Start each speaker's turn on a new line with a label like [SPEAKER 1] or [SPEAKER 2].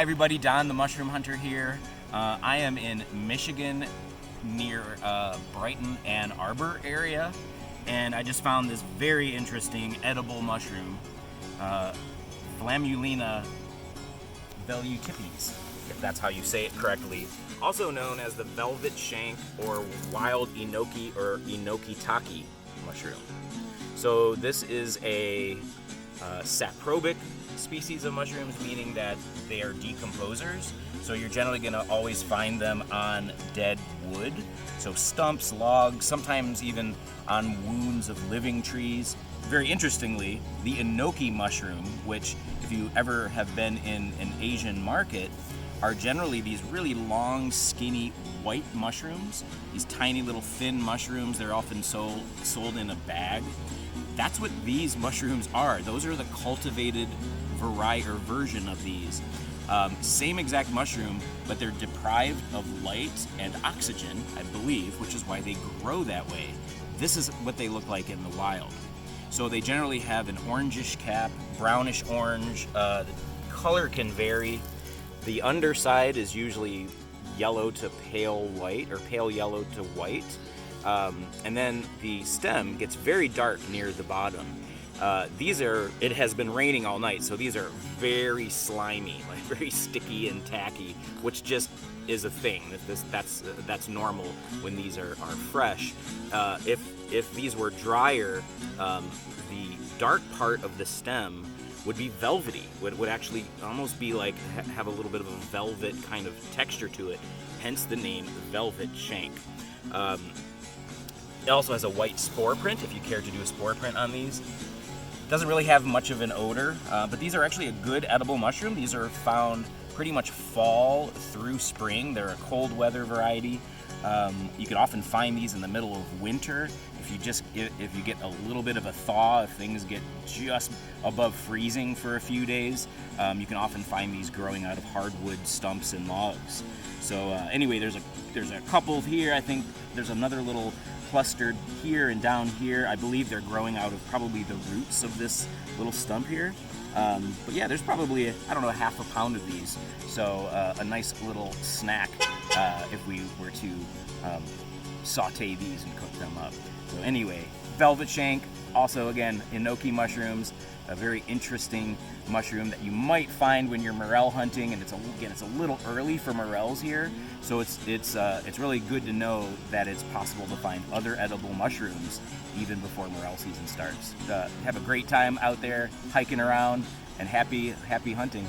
[SPEAKER 1] everybody, Don the Mushroom Hunter here. I am in Michigan near Brighton, Ann Arbor area, and I just found this very interesting edible mushroom, Flammulina velutipes, if that's how you say it correctly. Also known as the velvet shank or wild Enoki or Enoki mushroom. So this is a saprobic species of mushrooms, meaning that they are decomposers. So you're generally going to always find them on dead wood, so stumps, logs, sometimes even on wounds of living trees. Very interestingly, the Enoki mushroom, which if you ever have been in an Asian market, are generally these really long, skinny, white mushrooms. These tiny little thin mushrooms, they're often sold in a bag. That's what these mushrooms are. Those are the cultivated variety or version of these. Same exact mushroom, but they're deprived of light and oxygen, I believe, which is why they grow that way. This is what they look like in the wild. So they generally have an orangish cap, brownish orange. The color can vary. The underside is usually yellow to pale white or pale yellow to white. And then the stem gets very dark near the bottom. It has been raining all night, so these are very slimy, like very sticky and tacky, which just is a thing. That's normal when these are fresh. If these were drier, the dark part of the stem would be velvety, would actually almost be like, have a little bit of a velvet kind of texture to it, hence the name velvet shank. It also has a white spore print, if you care to do a spore print on these. Doesn't really have much of an odor, but these are actually a good edible mushroom. These are found pretty much fall through spring. They're a cold weather variety. You can often find these in the middle of winter. If you get a little bit of a thaw, if things get just above freezing for a few days, you can often find these growing out of hardwood stumps and logs. So anyway, there's a couple here. I think there's another little clustered here and down here. I believe they're growing out of probably the roots of this little stump here. But yeah, there's probably, half a pound of these. So a nice little snack if we were to saute these and cook them up. So anyway, velvet shank, also again, Enoki mushrooms, a very interesting mushroom that you might find when you're morel hunting, and it's a little early for morels here, so it's really good to know that it's possible to find other edible mushrooms even before morel season starts. Have a great time out there hiking around, and happy hunting.